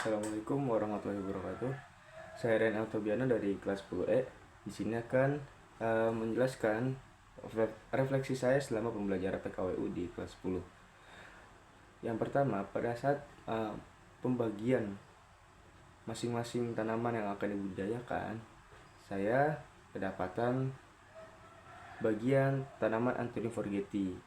Assalamualaikum warahmatullahi wabarakatuh. Saya Ren Altobiano dari kelas 10E. Di sini akan menjelaskan refleksi saya selama pembelajaran PKWU di kelas 10. Yang pertama, pada saat pembagian masing-masing tanaman yang akan dibudidayakan, saya kedapatan bagian tanaman Anthurium forgetii.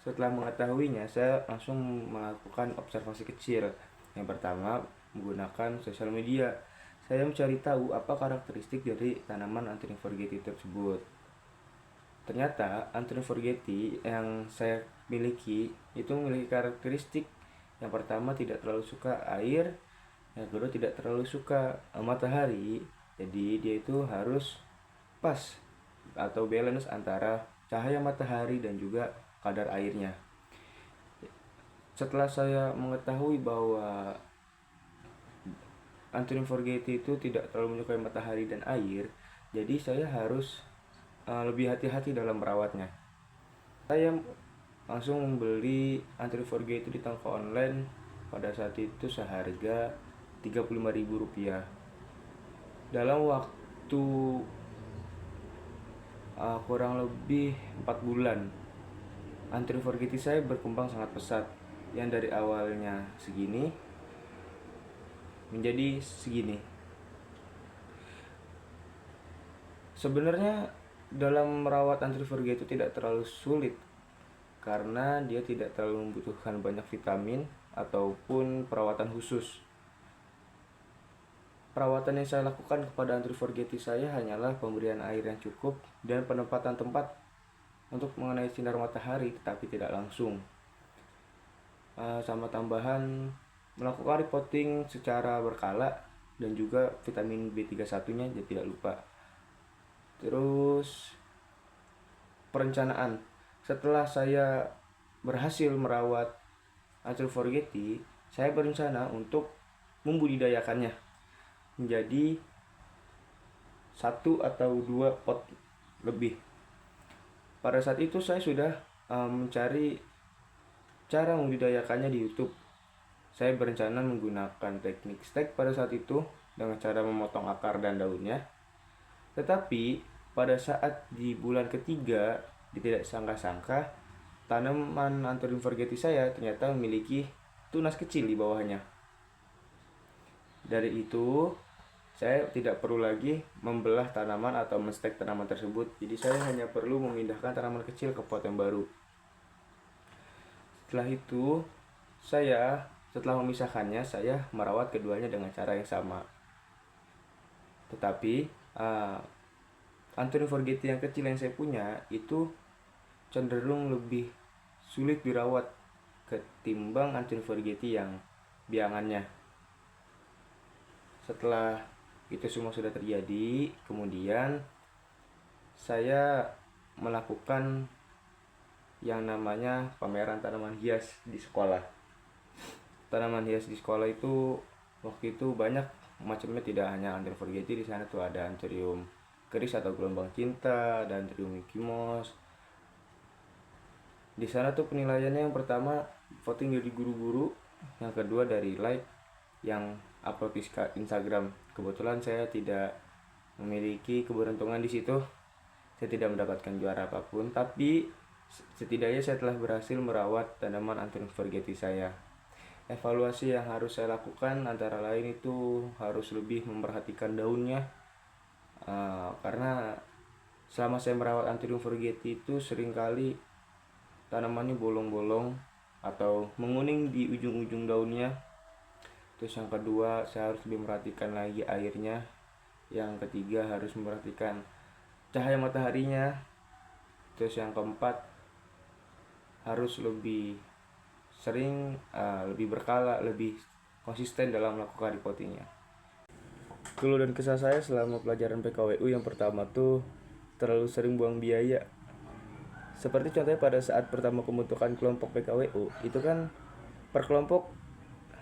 Setelah mengetahuinya, saya langsung melakukan observasi kecil. Yang pertama, menggunakan sosial media. Saya mencari tahu apa karakteristik dari tanaman Anthurium forgetii tersebut. Ternyata Anthurium forgetii yang saya miliki itu memiliki karakteristik yang pertama tidak terlalu suka air, yang kedua tidak terlalu suka matahari. Jadi dia itu harus pas atau balance antara cahaya matahari dan juga kadar airnya. Setelah saya mengetahui bahwa Anthurium forgetii itu tidak terlalu menyukai matahari dan air, jadi saya harus lebih hati-hati dalam merawatnya. Saya langsung membeli Anthurium forgetii di toko online pada saat itu seharga Rp35.000. Dalam waktu kurang lebih 4 bulan, Anthurium forgetii saya berkembang sangat pesat. Yang dari awalnya segini menjadi segini. Sebenarnya dalam merawat Anthurium forgetii itu tidak terlalu sulit karena dia tidak terlalu membutuhkan banyak vitamin ataupun perawatan khusus. Perawatan yang saya lakukan kepada Anthurium forgetii saya hanyalah pemberian air yang cukup dan penempatan tempat untuk mengenai sinar matahari tetapi tidak langsung. Sama tambahan melakukan repotting secara berkala dan juga vitamin B31-nya jadi tidak lupa. Terus perencanaan. Setelah saya berhasil merawat Anthurium forgetii, saya berencana untuk membudidayakannya menjadi 1 atau 2 pot lebih. Pada saat itu saya sudah mencari cara membudidayakannya di YouTube. Saya berencana menggunakan teknik stek pada saat itu dengan cara memotong akar dan daunnya. Tetapi pada saat di bulan ketiga, tidak sangka-sangka tanaman Anthurium forgetii saya ternyata memiliki tunas kecil di bawahnya. Dari itu, saya tidak perlu lagi membelah tanaman atau menstek tanaman tersebut. Jadi saya hanya perlu memindahkan tanaman kecil ke pot yang baru. Setelah itu, setelah memisahkannya, saya merawat keduanya dengan cara yang sama. Tetapi Anthurium forgetii yang kecil yang saya punya itu cenderung lebih sulit dirawat ketimbang Anthurium forgetii yang biangannya. Setelah itu semua sudah terjadi, kemudian saya melakukan yang namanya pameran tanaman hias di sekolah. Tanaman hias di sekolah itu waktu itu banyak macamnya, tidak hanya Anthurium forgetii. Di sana tuh ada Anthurium keris atau gelombang cinta dan Anthurium Mickey Mouse. Di sana tuh penilaiannya yang pertama voting dari guru-guru, yang kedua dari like yang upload di Instagram. Kebetulan saya tidak memiliki keberuntungan di situ. Saya tidak mendapatkan juara apapun, tapi setidaknya saya telah berhasil merawat tanaman Anthurium forgetii saya. Evaluasi yang harus saya lakukan antara lain itu harus lebih memperhatikan daunnya, karena selama saya merawat Anthurium forgetii itu seringkali tanamannya bolong-bolong atau menguning di ujung-ujung daunnya. Terus yang kedua, saya harus lebih memperhatikan lagi airnya. Yang ketiga, harus memperhatikan cahaya mataharinya. Terus yang keempat, harus lebih sering, lebih berkala, lebih konsisten dalam melakukan repottingnya. Keluh dan kesah saya selama pelajaran PKWU yang pertama tuh terlalu sering buang biaya. Seperti contohnya pada saat pertama pembentukan kelompok PKWU, itu kan per kelompok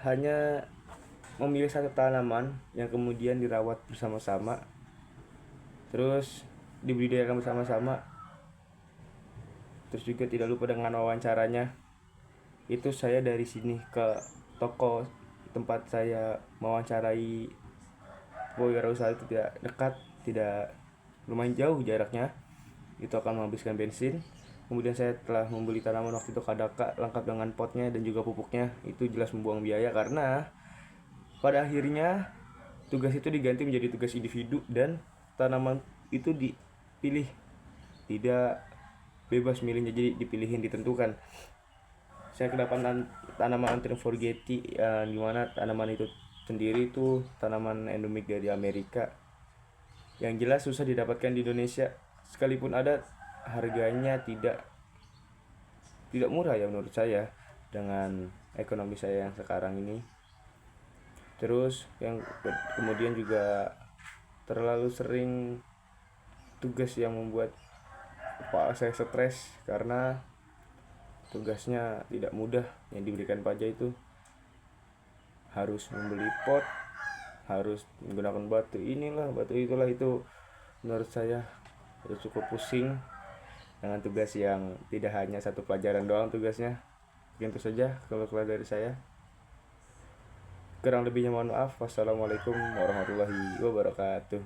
hanya memilih satu tanaman yang kemudian dirawat bersama-sama, terus dibudidayakan bersama-sama. Terus juga tidak lupa dengan wawancaranya. Itu saya dari sini ke toko tempat saya mewawancarai wirausaha itu tidak dekat, tidak lumayan jauh jaraknya, itu akan menghabiskan bensin. Kemudian saya telah membeli tanaman waktu itu kadaka lengkap dengan potnya dan juga pupuknya, itu jelas membuang biaya karena pada akhirnya tugas itu diganti menjadi tugas individu dan tanaman itu dipilih, tidak bebas milihnya, jadi dipilihin, ditentukan. Saya kedapatan tanaman Anthurium forgeti yang dimana tanaman itu sendiri itu tanaman endemik dari Amerika, yang jelas susah didapatkan di Indonesia. Sekalipun ada, harganya tidak murah ya menurut saya dengan ekonomi saya yang sekarang ini. Terus yang kemudian juga terlalu sering tugas yang membuat kepala saya stres karena tugasnya tidak mudah. Yang diberikan pajak itu harus membeli pot, harus menggunakan batu inilah, batu itulah, itu menurut saya itu cukup pusing dengan tugas yang tidak hanya satu pelajaran doang tugasnya. Mungkin itu saja kalau keluar dari saya. Kurang lebihnya mohon maaf. Wassalamualaikum warahmatullahi wabarakatuh.